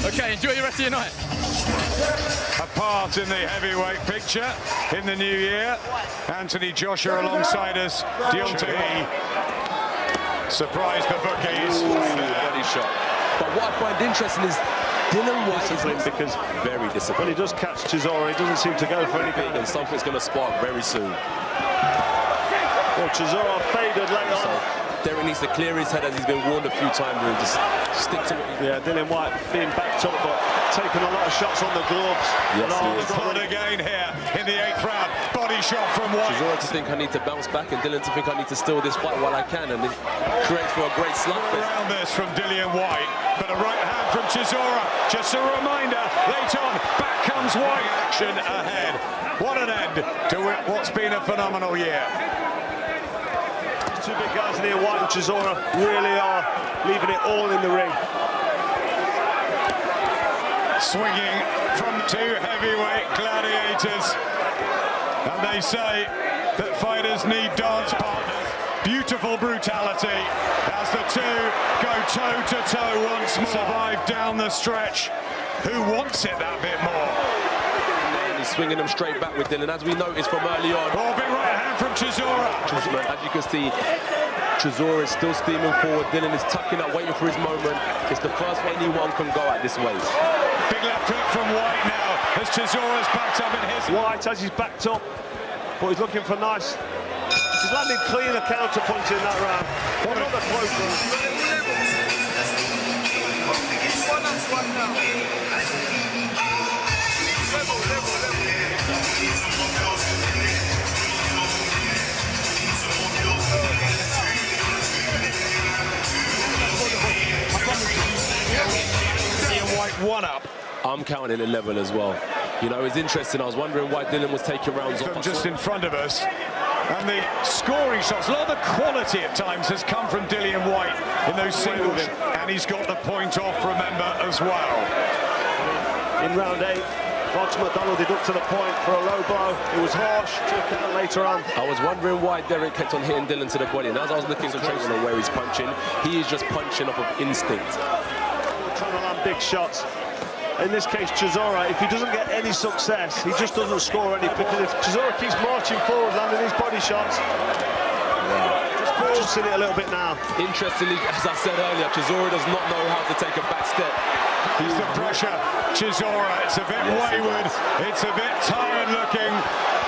Okay, enjoy the rest of your night. A part in the heavyweight picture in the new year. Anthony Joshua alongside us. Deontay surprised the bookies. Body shot. But what I find interesting is Dillian Whyte is because very disciplined. when he does catch Chisora, he doesn't seem to go for anything. And something's going to spark very soon. Well, Chisora faded late on. Derek needs to clear his head, as he's been warned a few times, and just stick to it. Yeah, Dillian Whyte being backed up, but taking a lot of shots on the gloves. Yes, he is. Blood again here in the 8th round. Body shot from Whyte. Chisora to think I need to bounce back, and Dillian to think I need to steal this fight while I can, and it creates for a great slugfest. Around this from Dillian Whyte, but a right hand from Chisora. Just a reminder, late on, back comes Whyte. Action ahead. What an end to what's been a phenomenal year. Two big guys in here, Whyte and Chisora, really are leaving it all in the ring. Swinging from two heavyweight gladiators. And they say that fighters need dance partners. Beautiful brutality as the two go toe-to-toe once more. Survive down the stretch. Who wants it that bit more? And he's swinging them straight back with Dillian, as we noticed from early on. Oh, big right hand from Chisora. As you can see, Chisora is still steaming forward. Dillian is tucking up, waiting for his moment. It's the first way anyone can go at this weight. Big left hook from Whyte now as Chisora's backed up in his. Whyte, as he's backed up, but he's looking for nice. He's landing cleaner counterpunch in that round. What another close round. One up. I'm counting it level as well. You know, it's interesting. I was wondering why Dillian was taking rounds off. Just in front of us. And the scoring shots, a lot of the quality at times has come from Dillian Whyte in those singles. And he's got the point off, remember, as well. In round 8, Roger McDonald deducted the point for a low blow. It was harsh, took out later on. I was wondering why Derek kept on hitting Dillian to the body. And as I was looking concentrating on where he's punching, he is just punching off of instinct. Trying to land big shots. In this case, Chisora, if he doesn't get any success, he just doesn't score any. Because if Chisora keeps marching forward, landing his body shots, just forcing it a little bit now. Interestingly, as I said earlier, Chisora does not know how to take a back step. He's the pressure. Chisora, it's a bit wayward, it's a bit tired looking,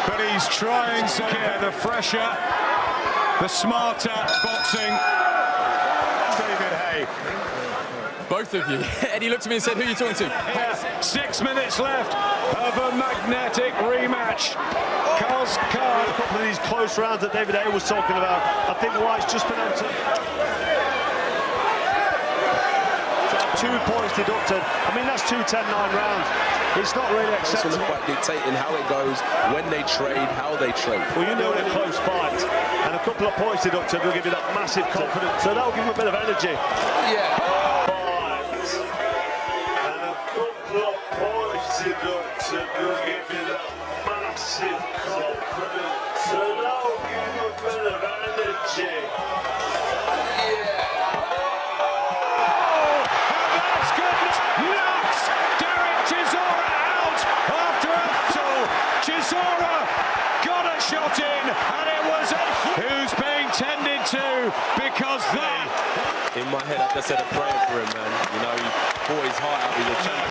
but he's trying to get the fresher, the smarter boxing. David Hay. Both of you. Eddie looked at me and said, who are you talking to? Yeah, 6 minutes left of a magnetic rematch. Carl's card. A couple of these close rounds that David A was talking about. I think Whyte's just been able to have 2 points deducted. I mean, that's 2 10-9 rounds. It's not really acceptable. It's quite dictating how it goes, when they trade, how they trade. Well, you know, in a close fight, and a couple of points deducted will give you that massive confidence. So that'll give him a bit of energy. Yeah. Chisora got a shot in, and it was who's being tended to, because that. In my head, I just said a prayer for him, man. You know, he fought his heart out. He's a champion.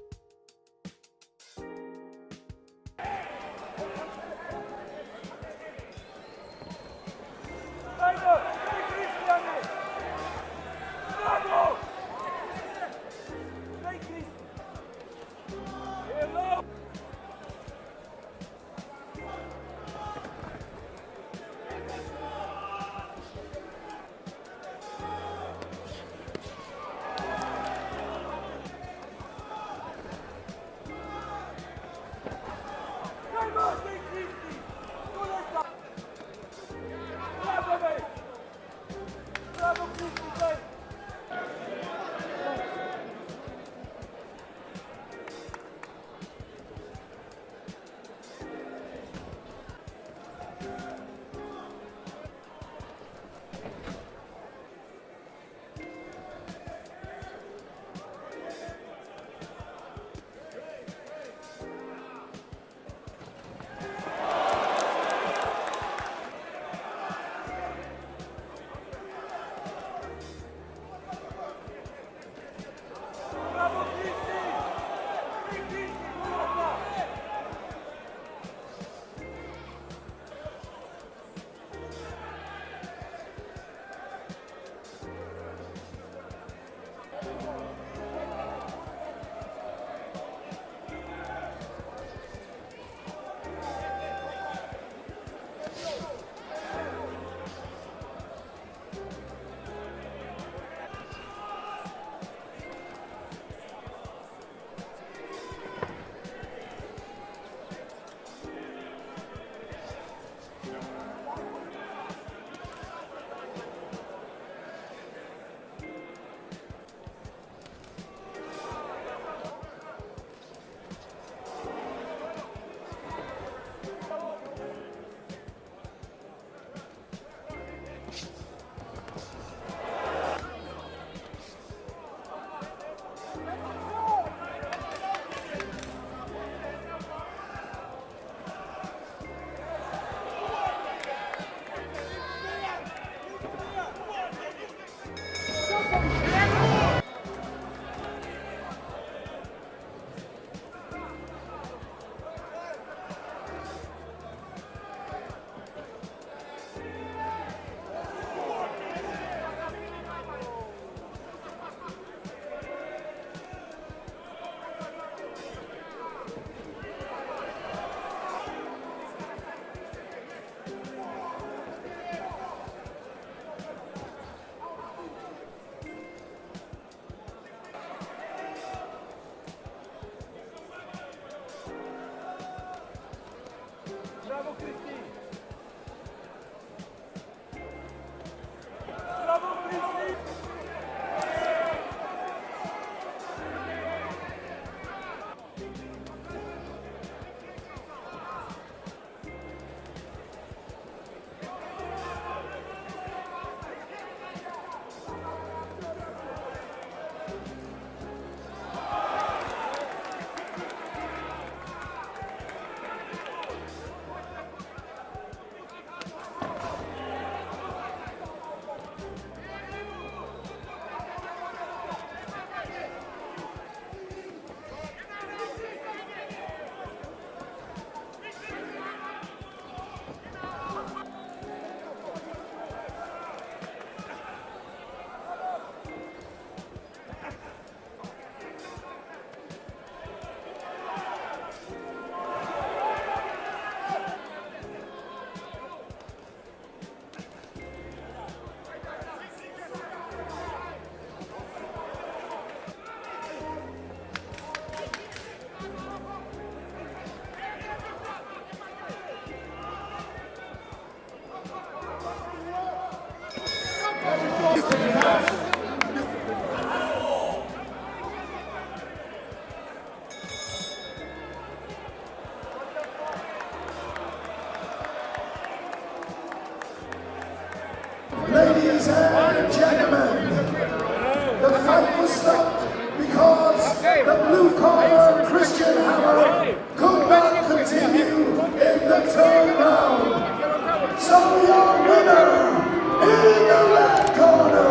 Ladies and gentlemen, the fight was stopped because the blue corner Christian Hammer could not continue in the third round. So your winner in the red corner,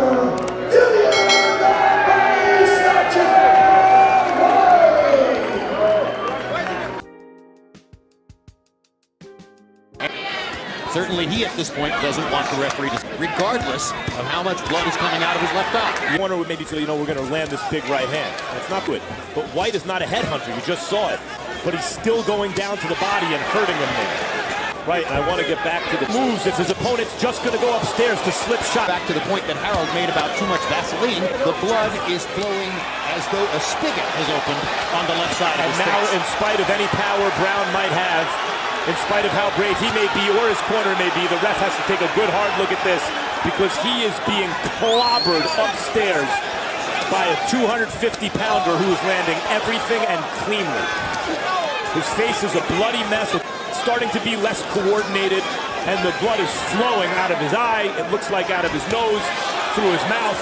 Dillian the Snatcher. Certainly he, at this point, doesn't want the referee to, regardless of how much blood is coming out of his left eye. Corner would maybe feel, we're going to land this big right hand. That's not good. But Whyte is not a headhunter. You just saw it. But he's still going down to the body and hurting him there. Right, and I want to get back to the moves. If his opponent's just going to go upstairs to slip shot. Back to the point that Harold made about too much Vaseline. The blood is flowing as though a spigot has opened on the left side of his face. And now, in spite of any power Brown might have, in spite of how brave he may be or his corner may be, the ref has to take a good hard look at this because he is being clobbered upstairs by a 250-pounder who is landing everything and cleanly. His face is a bloody mess. It's starting to be less coordinated, and the blood is flowing out of his eye. It looks like out of his nose, through his mouth.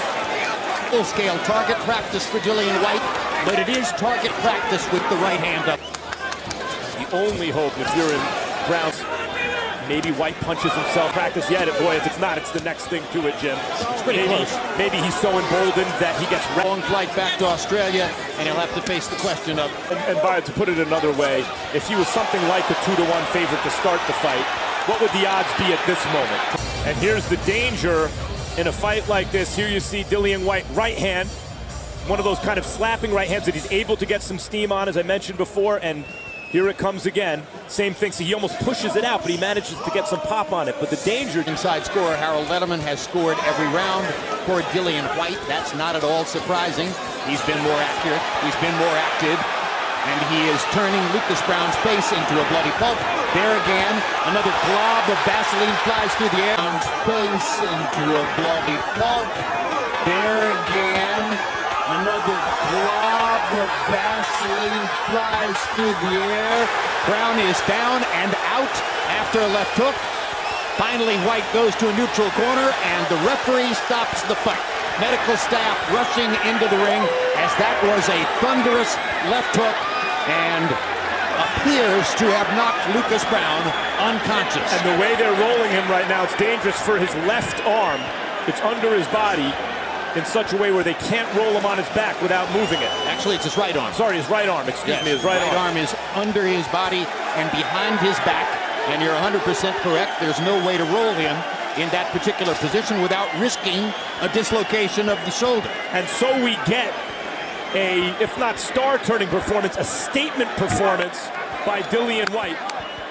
Full-scale target practice for Dillian Whyte, but it is target practice with the right hand up. The only hope, if you're in Brown's, maybe Whyte punches himself. Practice yet, boy, if it's not, it's the next thing to it, Jim. It's pretty close. Maybe he's so emboldened that he gets long flight back to Australia, and he'll have to face the question of. And to put it another way, if he was something like a 2-1 favorite to start the fight, what would the odds be at this moment? And here's the danger in a fight like this. Here you see Dillian Whyte, right hand, one of those kind of slapping right hands that he's able to get some steam on, as I mentioned before, and here it comes again. Same thing, so he almost pushes it out, but he manages to get some pop on it. But the danger... Inside scorer Harold Letterman has scored every round for Dillian Whyte. That's not at all surprising. He's been more accurate, he's been more active, and he is turning Lucas Brown's face into a bloody pulp. There again, another glob of Vaseline flies through the air. Brown's face into a bloody pulp. There again, another glob of Vaseline flies through the air. Brown is down and out after a left hook. Finally, Whyte goes to a neutral corner, and the referee stops the fight. Medical staff rushing into the ring as that was a thunderous left hook and appears to have knocked Lucas Brown unconscious. And the way they're rolling him right now, it's dangerous for his left arm. It's under his body in such a way where they can't roll him on his back without moving it. Actually, it's his right arm. Sorry, his right arm. Excuse me, his right arm. Is under his body and behind his back. And you're 100% correct. There's no way to roll him in that particular position without risking a dislocation of the shoulder. And so we get a, if not star-turning performance, a statement performance by Dillian Whyte.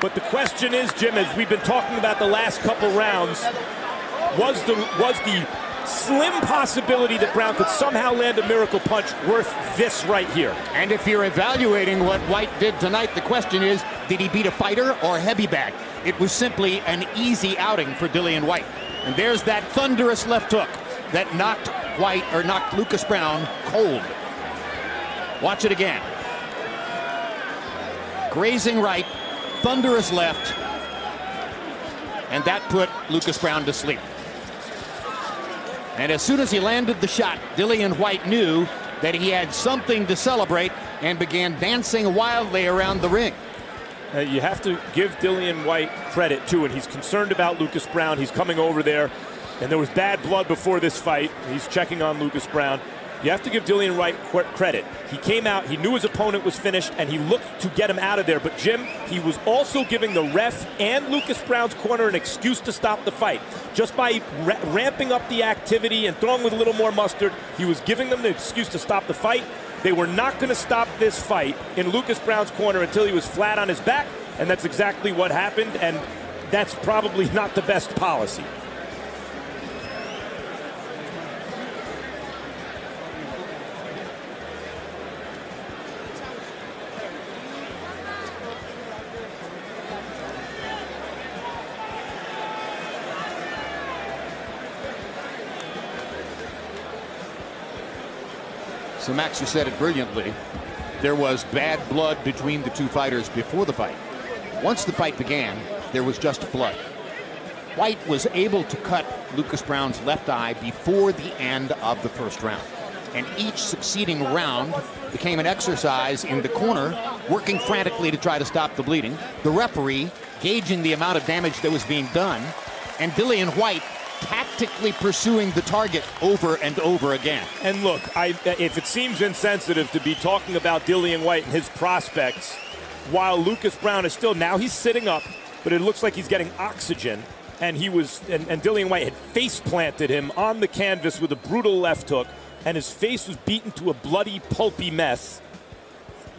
But the question is, Jim, as we've been talking about the last couple rounds, was the slim possibility that Brown could somehow land a miracle punch worth this right here? And if you're evaluating what Whyte did tonight, the question is, did he beat a fighter or a heavy bag? It was simply an easy outing for Dillian Whyte. And there's that thunderous left hook that knocked Whyte, or knocked Lucas Brown cold. Watch it again. Grazing right, thunderous left, and that put Lucas Brown to sleep. And as soon as he landed the shot, Dillian Whyte knew that he had something to celebrate and began dancing wildly around the ring. You have to give Dillian Whyte credit, too, and he's concerned about Lucas Brown. He's coming over there, and there was bad blood before this fight. He's checking on Lucas Brown. You have to give Dillian Whyte credit. He came out, he knew his opponent was finished, and he looked to get him out of there. But, Jim, he was also giving the ref and Lucas Brown's corner an excuse to stop the fight. Just by ramping up the activity and throwing with a little more mustard, he was giving them the excuse to stop the fight. They were not going to stop this fight in Lucas Brown's corner until he was flat on his back, and that's exactly what happened, and that's probably not the best policy. So Max, you said it brilliantly. There was bad blood between the two fighters before the fight. Once the fight began, there was just blood. Whyte was able to cut Lucas Brown's left eye before the end of the first round. And each succeeding round became an exercise in the corner, working frantically to try to stop the bleeding. The referee gauging the amount of damage that was being done, and Dillian Whyte tactically pursuing the target over and over again. And look, if it seems insensitive to be talking about Dillian Whyte and his prospects, while Lucas Brown is still, now he's sitting up, but it looks like he's getting oxygen, and Dillian Whyte had face planted him on the canvas with a brutal left hook, and his face was beaten to a bloody, pulpy mess.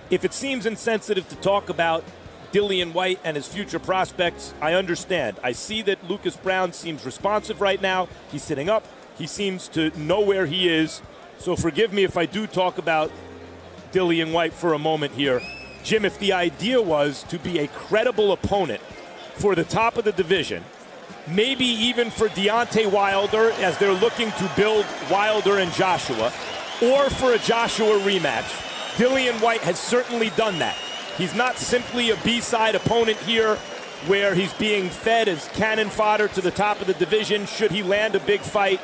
If it seems insensitive to talk about Dillian Whyte and his future prospects, I understand. I see that Lucas Brown seems responsive right now. He's sitting up. He seems to know where he is. So forgive me if I do talk about Dillian Whyte for a moment here. Jim, if the idea was to be a credible opponent for the top of the division, maybe even for Deontay Wilder as they're looking to build Wilder and Joshua, or for a Joshua rematch, Dillian Whyte has certainly done that. He's not simply a B-side opponent here where he's being fed as cannon fodder to the top of the division. Should he land a big fight,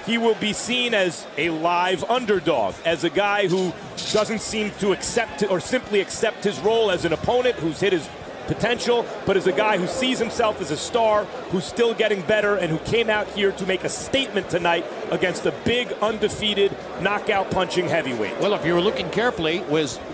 he will be seen as a live underdog, as a guy who doesn't seem to accept or simply accept his role as an opponent who's hit his potential, but as a guy who sees himself as a star, who's still getting better, and who came out here to make a statement tonight against a big, undefeated, knockout-punching heavyweight. Well, if you were looking carefully,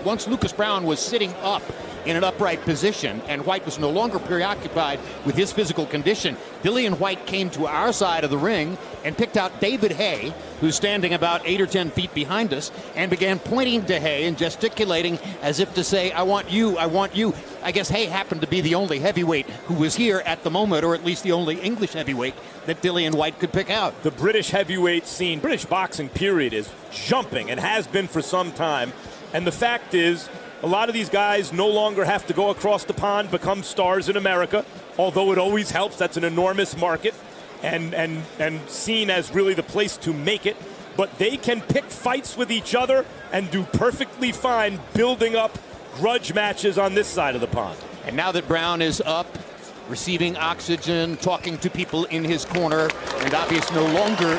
once Lucas Brown was sitting up in an upright position and Whyte was no longer preoccupied with his physical condition, Dillian Whyte came to our side of the ring and picked out David Haye, who's standing about 8 or 10 feet behind us, and began pointing to Haye and gesticulating as if to say, I want you, I want you. I guess Haye happened to be the only heavyweight who was here at the moment, or at least the only English heavyweight that Dillian Whyte could pick out. The British heavyweight scene, British boxing period, is jumping and has been for some time. And the fact is, a lot of these guys no longer have to go across the pond, become stars in America, although it always helps. That's an enormous market and seen as really the place to make it. But they can pick fights with each other and do perfectly fine building up grudge matches on this side of the pond. And now that Brown is up, receiving oxygen, talking to people in his corner, and obviously no longer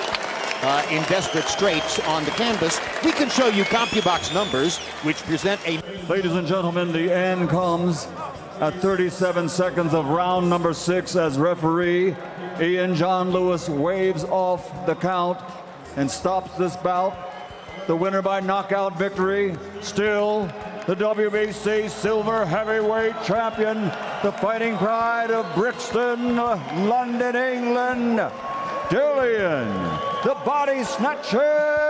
in desperate straits on the canvas, we can show you CompuBox numbers, which present a... Ladies and gentlemen, the end comes at 37 seconds of round number 6 as referee Ian John Lewis waves off the count and stops this bout. The winner by knockout victory, still the WBC Silver Heavyweight Champion, the Fighting Pride of Brixton, London, England, Dillian, the Body Snatcher